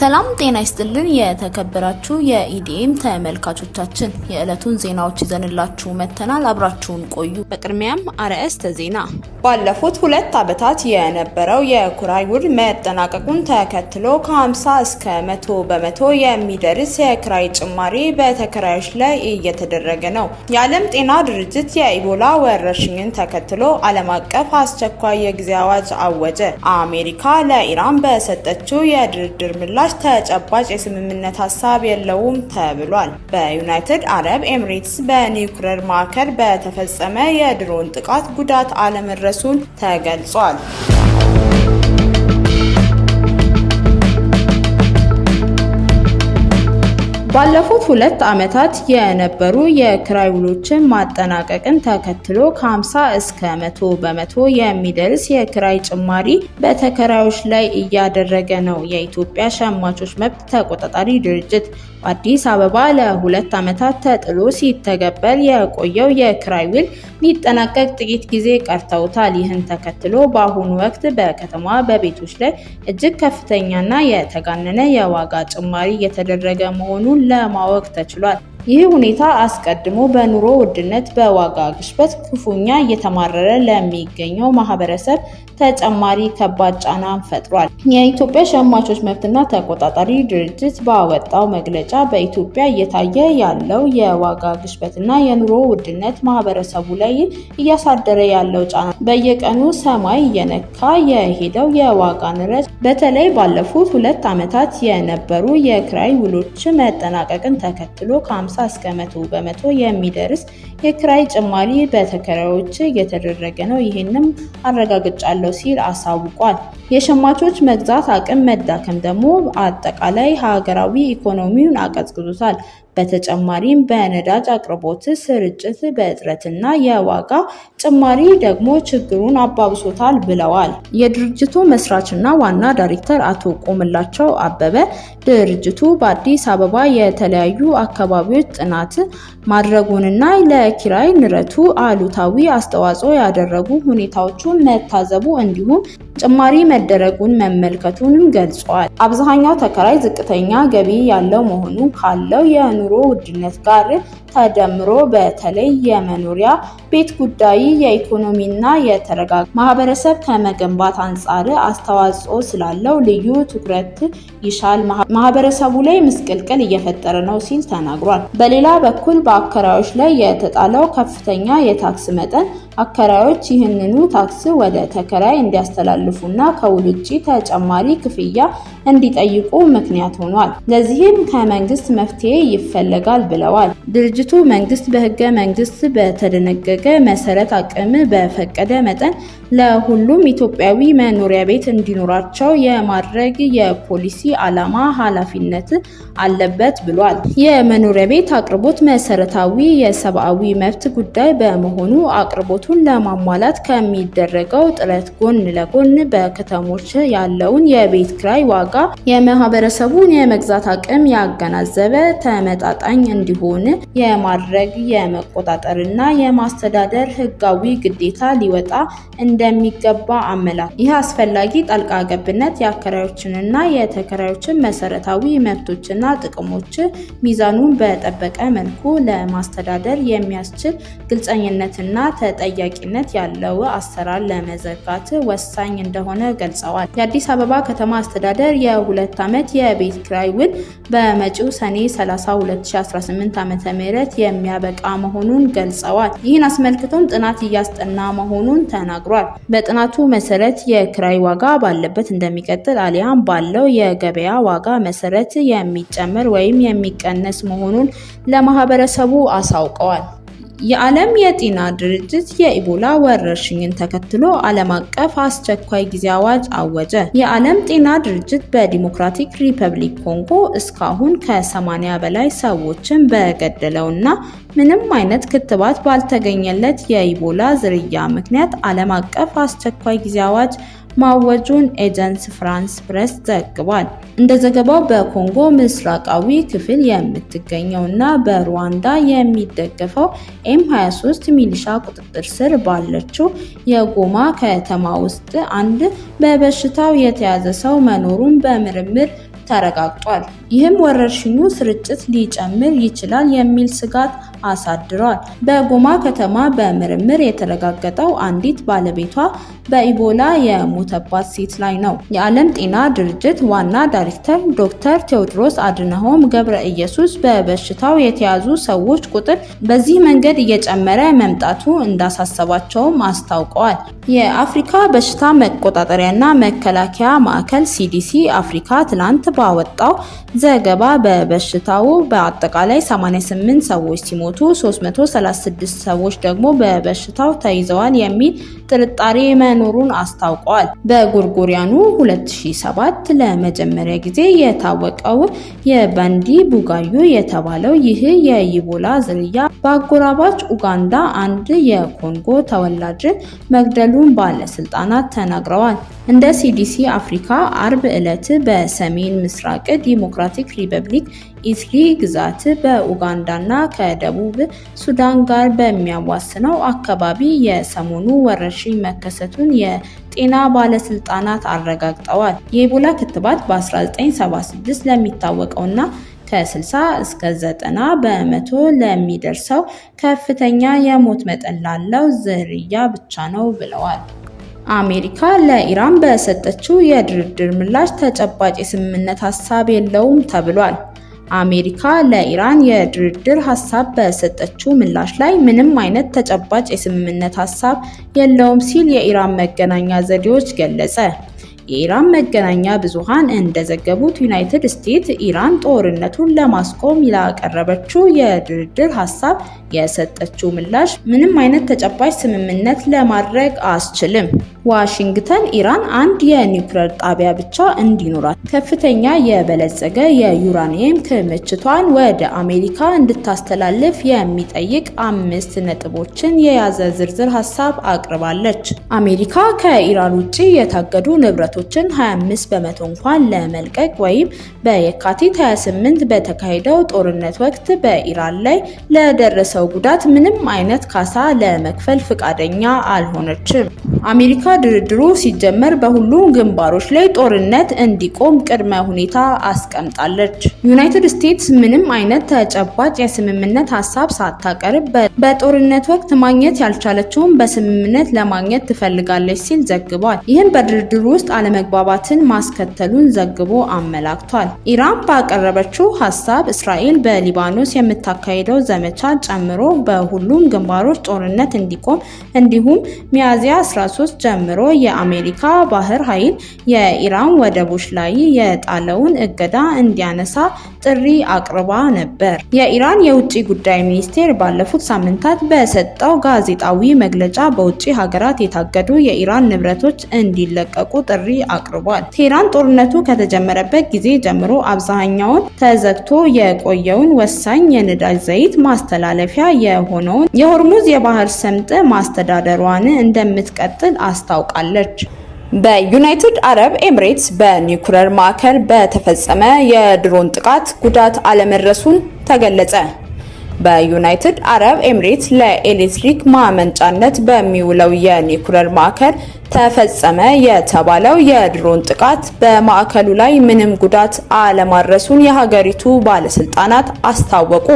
ሰላም ጤና ይስጥልን የተከበራችሁ የኢዲኤም ተመልካቾቻችን የዕለቱን ዜናዎች ይዘንላችሁ መተናል። አብራችሁን ቆዩ። በቅድሚያም አርዕስተ ዜና። ባለፉት 2 ዓመታት የነበረው የኪራይ ውል መጠናቀቁን ተከትሎ ከ50 እስከ 100 በመቶ የሚደርስ የኪራይ ጭማሪ በተከራዮች ላይ እየተደረገ ነው። የዓለም ጤና ድርጅት የኢቦላ ወረርሽኝን ተከትሎ ዓለም አቀፍ አስቸኳይ የጊዜ አዋጅ አወጀ። አሜሪካ ለኢራን በሰጠችው የድርድር ምላሽ ተጨባጭ የስምምነት ሐሳብ የለውም ተብሏል። በዩናይትድ አረብ ኤሚሬትስ በኒውክሌር ማዕከል በተፈጸመ የድሮን ጥቃት ጉዳት አለመድረሱን ተገልጿል። ባለፉት 2 ዓመታት የነበሩ የኪራይ ውሎችን ማጠናቀቅን ተከትሎ ከ50 እስከ 100 በመቶ የሚደርስ የኪራይ ጭማሪ በተከራዮች ላይ እያደረገ ነው። የኢትዮጵያ ሸማቾች መብት ተቆጣጣሪ ድርጅት በአዲስ አበባ ለ2 ዓመታት ተጥሎ ሲተገበር የቆየው የኪራይ ውል ሊጠናቀቅ ጥቂት ጊዜ ቀርተውታል። ይህን ተከትሎ በአሁኑ ወቅት በከተማዋ በቤቶች ላይ እጅግ ከፍተኛና የተጋነነ የዋጋ ጭማሪ እየተደረገ መሆኑን ለማወቅ ተችሏል። ይህ ሁኔታ አስቀድሞ በኑሮ ውድነት በዋጋ ግሽበት ክፉኛ እየተማረረ ለሚገኘው ማህበረሰብ ተጨማሪ ከባድ ጫና ፈጥሯል። የኢትዮጵያ ሸማቾች መብትና ተቆጣጣሪ ድርጅት ባወጣው መግለጫ በኢትዮጵያ እየታየ ያለው የዋጋ ግሽበትና የኑሮ ውድነት ማህበረሰቡ ላይ እያሳደረ ያለው ጫና በየቀኑ ሰማይ እየነካ የሄደው የዋጋ ንረት በተለይ ባለፉት 2 ዓመታት የነበሩ የኪራይ ውሎች መጠናቀቅን ተከትሎ ከ50 እስከ 100 በመቶ የሚደርስ የኪራይ ጭማሪ በተከራዮች እየተደረገ ነው። ይህንም አረጋግጫለሁ ሲል አሳውቋል። የሸማቾች መግዛት አቅም መዳከም ደግሞ አጠቃላይ ሀገራዊ ኢኮኖሚውን አቀዝቅዞታል። በተጨማሪም በነዳጅ አቅርቦት ስርጭት በእጥረትና የዋጋ ጭማሪ ደግሞ ችግሩን አባብሶታል ብለዋል። የድርጅቱ መስራችና ዋና ዳይሬክተር አቶ ቆምላቸው አበበ ድርጅቱ በአዲስ አበባ የተለያዩ አካባቢዎች ጥናት ማድረጉንና ለኪራይ ንረቱ አሉታዊ አስተዋጽኦ ያደረጉ ሁኔታዎችን መታዘቡ እንዲሁም ጭማሪ መደረጉን መመልከቱንም ገልጿል። አብዛኛው ተከራይ ዝቅተኛ ገቢ ያለው መሆኑ ካለው የኑሮ ውድነት ጋር ተደምሮ በተለይ የመኖሪያ ቤት ጉዳይ የኢኮኖሚና የተረጋጋ ማህበረሰብ ከመገንባት አንጻር አስተዋጽኦ ስላለው ልዩ ትኩረት ይሻል ማህበረሰቡ ላይ ምስቅልቅል እየፈጠረ ነው ሲል ተናግሯል። በሌላ በኩል በአከራዮች ላይ የተጣለው ከፍተኛ የታክስ መጠን አከራዮች ይህንኑ ታክስ ወደ ተከራይ እንዲያስተላልፉና ከውል ውጪ ተጨማሪ ክፍያ እንዲጠይቁ ምክንያት ሆኗል። ለዚህም ከመንግስት መፍትሄ ይፈለጋል ብለዋል። ድርጅቱ መንግስት በህገ መንግስት በተደነገገ መሰረት አቅም በፈቀደ መጠን ለሁሉም ኢትዮጵያዊ መኖሪያ ቤት እንዲኖራቸው የማድረግ የፖሊሲ ዓላማ ኃላፊነት አለበት ብሏል። የመኖሪያ ቤት አቅርቦት መሰረታዊ የሰብአዊ መብት ጉዳይ በመሆኑ አቅርቦቱን ለማሟላት ከሚደረገው ጥረት ጎን ለጎን በከተሞች ያለውን የቤት ኪራይ ዋጋ የማህበረሰቡን የመግዛት አቅም ያገናዘበ ተመጣጣኝ እንዲሆን የማድረግ የመቆጣጠርና የማስተዳደር ህጋዊ ግዴታ ሊወጣ እንደሚገባ አመላክቷል። ይህ አስፈላጊ ጣልቃ ገብነት የአከራዮችንና የተከራዮችን መሰረታዊ መብቶችና ጥቅሞች ሚዛኑን በጠበቀ መልኩ ለማስተዳደር የሚያስችል ግልጸኝነትና ተጠያቂነት ያለው አሰራር ለመዘርጋት ወሳኝ እንደሆነ ገልጸዋል። የአዲስ አበባ ከተማ አስተዳደር የ2 ዓመት የቤት ኪራይ ውል በመጪው ሰኔ 30 2018 ዓ.ም የሚያበቃ መሆኑን ገልጸዋል። ይህን አስመልክቶም ጥናት እያስጠና መሆኑን ተናግሯል። በጥናቱ መሰረት የኪራይ ዋጋ ባለበት እንደሚቀጥል አሊያም ባለው የገበያ ዋጋ መሰረት የሚጨመር ወይም የሚቀነስ መሆኑን ለማህበረሰቡ አሳውቀዋል። የዓለም የጤና ድርጅት የኢቦላ ወረርሽኝን ተከትሎ ዓለም አቀፍ አስቸኳይ ጊዜ አዋጅ አወጀ። የዓለም ጤና ድርጅት በዲሞክራቲክ ሪፐብሊክ ኮንጎ እስካሁን ከ80 በላይ ሰዎችን በገደለውና ምንም አይነት ክትባት ባልተገኘለት የኢቦላ ዝርያ ምክንያት ዓለም አቀፍ አስቸኳይ ጊዜ አዋጅ ማወጁን ኤጀንስ ፍራንስ ፕሬስ ዘግቧል። እንደ ዘገባው በኮንጎ ምስራቃዊ ክፍል የምትገኘውና በሩዋንዳ የሚደገፈው ኤም23 ሚሊሻ ቁጥጥር ስር ባለችው የጎማ ከተማ ውስጥ አንድ በበሽታው የተያዘ ሰው መኖሩን በምርምር ተረጋግጧል። ይህም ወረርሽኙ ስርጭት ሊጨምር ይችላል የሚል ስጋት አሳድሯል። በጎማ ከተማ በምርምር የተረጋገጠው አንዲት ባለቤቷ በኢቦላ የሞተባት ሴት ላይ ነው። የዓለም ጤና ድርጅት ዋና ዳይሬክተር ዶክተር ቴዎድሮስ አድሃኖም ገብረ ኢየሱስ በበሽታው የተያዙ ሰዎች ቁጥር በዚህ መንገድ እየጨመረ መምጣቱ እንዳሳሰባቸውም አስታውቀዋል። የአፍሪካ በሽታ መቆጣጠሪያና መከላከያ ማዕከል ሲዲሲ አፍሪካ ትላንት ባወጣው ዘገባ በበሽታው በአጠቃላይ 88 ሰዎች ሲሞቱ 336 ሰዎች ደግሞ በበሽታው ተይዘዋል የሚል ጥርጣሬ መኖሩን አስታውቀዋል። በጎርጎሪያኑ 2007 ለመጀመሪያ ጊዜ የታወቀው የባንዲ ቡጋዩ የተባለው ይህ የኢቦላ ዝርያ በአጎራባች ኡጋንዳ አንድ የኮንጎ ተወላጅን መግደሉን ባለስልጣናት ተናግረዋል። እንደ ሲዲሲ አፍሪካ አርብ ዕለት በሰሜን ምስራቅ ዲሞክራቲክ ሪፐብሊክ ኢትሪ ግዛት በኡጋንዳና ከደቡብ ሱዳን ጋር በሚያዋስነው አካባቢ የሰሞኑ ወረርሽኝ መከሰቱን የጤና ባለስልጣናት አረጋግጠዋል። የኢቦላ ክትባት በ1976 ለሚታወቀውና ከ60 እስከ 90 በመቶ ለሚደርሰው ከፍተኛ የሞት መጠን ላለው ዝርያ ብቻ ነው ብለዋል። አሜሪካ ለኢራን በሰጠችው የድርድር ምላሽ ተጨባጭ የስምምነት ሀሳብ የለውም ተብሏል። አሜሪካ ለኢራን የድርድር ሀሳብ በሰጠችው ምላሽ ላይ ምንም አይነት ተጨባጭ የስምምነት ሀሳብ የለውም ሲል የኢራን መገናኛ ዘዴዎች ገለጸ። የኢራን መገናኛ ብዙሃን እንደዘገቡት ዩናይትድ ስቴትስ ኢራን ጦርነቱን ለማስቆም ላቀረበችው የድርድር ሀሳብ የሰጠችው ምላሽ ምንም አይነት ተጨባጭ ስምምነት ለማድረግ አስችልም። ዋሽንግተን ኢራን አንድ የኒውክሌር ጣቢያ ብቻ እንዲኖራት ከፍተኛ የበለጸገ የዩራኒየም ክምችቷን ወደ አሜሪካ እንድታስተላልፍ የሚጠይቅ 5 ነጥቦችን የያዘ ዝርዝር ሀሳብ አቅርባለች። አሜሪካ ከኢራን ውጪ የታገዱ ንብረቶችን 25 በመቶ እንኳን ለመልቀቅ ወይም በየካቲት 28 በተካሄደው ጦርነት ወቅት በኢራን ላይ ለደረሰው ጉዳት ምንም አይነት ካሳ ለመክፈል ፈቃደኛ አልሆነችም። አሜሪካ ድርድሩ ሲጀመር በሁሉም ግንባሮች ላይ ጦርነት እንዲቆም ቅድመ ሁኔታ አስቀምጣለች። ዩናይትድ ስቴትስ ምንም አይነት ተጨባጭ የስምምነት ሀሳብ ሳታቀርብ በጦርነት ወቅት ማግኘት ያልቻለችውን በስምምነት ለማግኘት ትፈልጋለች ሲል ዘግቧል። ይህም በድርድሩ ውስጥ አለመግባባትን ማስከተሉን ዘግቦ አመላክቷል። ኢራን ባቀረበችው ሀሳብ እስራኤል በሊባኖስ የምታካሄደው ዘመቻ ጨምሮ በሁሉም ግንባሮች ጦርነት እንዲቆም እንዲሁም ሚያዝያ 13 ጀምሮ የአሜሪካ ባህር ኃይል የኢራን ወደቦች ላይ የጣለውን እገዳ እንዲያነሳ ጥሪ አቅርባ ነበር። የኢራን የውጭ ጉዳይ ሚኒስቴር ባለፉት ሳምንታት በሰጠው ጋዜጣዊ መግለጫ በውጭ ሀገራት የታገዱ የኢራን ንብረቶች እንዲለቀቁ ጥሪ አቅርቧል። ቴህራን ጦርነቱ ከተጀመረበት ጊዜ ጀምሮ አብዛኛውን ተዘግቶ የቆየውን ወሳኝ የነዳጅ ዘይት ማስተላለፊያ የሆነውን የሆርሙዝ የባህር ሰምጥ ማስተዳደሯን እንደምትቀጥል አስታውቃለች። በዩናይትድ አረብ ኤምሬትስ በኒውክሌር ማዕከል በተፈጸመ የድሮን ጥቃት ጉዳት አለመድረሱን ተገለጸ። በዩናይትድ አረብ ኤምሬትስ ለኤሌክትሪክ ማመንጫነት በሚውለው የኒውክሌር ማዕከል ተፈጸመ የተባለው የድሮን ጥቃት በማዕከሉ ላይ ምንም ጉዳት አለማድረሱን የሀገሪቱ ባለስልጣናት አስታወቁ።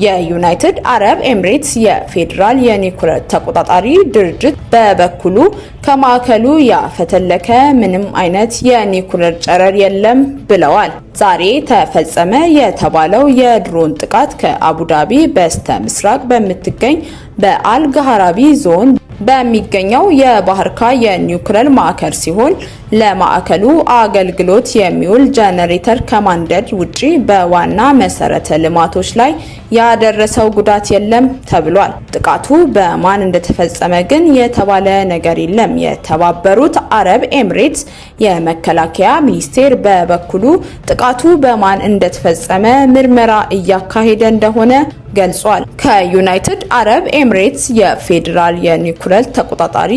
የዩናይትድ አረብ ኤምሬትስ የፌዴራል የኒውክሌር ተቆጣጣሪ ድርጅት በበኩሉ ከማዕከሉ ያፈተለከ ምንም አይነት የኒውክሌር ጨረር የለም ብለዋል። ዛሬ ተፈጸመ የተባለው የድሮን ጥቃት ከአቡዳቢ በስተ ምስራቅ በምትገኝ በአል ጋራቢ ዞን በሚገኘው የባህርካ የኒውክሌር ማዕከል ሲሆን ለማዕከሉ አገልግሎት የሚውል ጄኔሬተር ከማንደድ ውጪ በዋና መሰረተ ልማቶች ላይ ያደረሰው ጉዳት የለም ተብሏል። ጥቃቱ በማን እንደተፈጸመ ግን የተባለ ነገር የለም። የተባበሩት አረብ ኤምሬትስ የመከላከያ ሚኒስቴር በበኩሉ ጥቃቱ በማን እንደተፈጸመ ምርመራ እያካሄደ እንደሆነ ገልጿል። ከዩናይትድ አረብ ኤምሬትስ የፌዴራል የኒውክሌር ተቆጣጣሪ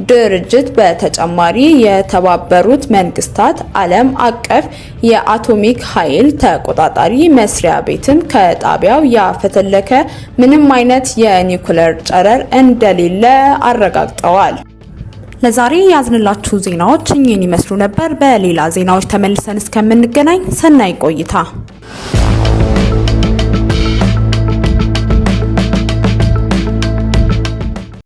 ድርጅት በተጨማሪ የተባበሩት መንግስታት ዓለም አቀፍ የአቶሚክ ኃይል ተቆጣጣሪ መስሪያ ቤትም ከጣቢያው ያፈተለከ ምንም አይነት የኒውክሌር ጨረር እንደሌለ አረጋግጠዋል። ለዛሬ ያዝንላችሁ ዜናዎች እኚህን ይመስሉ ነበር። በሌላ ዜናዎች ተመልሰን እስከምንገናኝ ሰናይ ቆይታ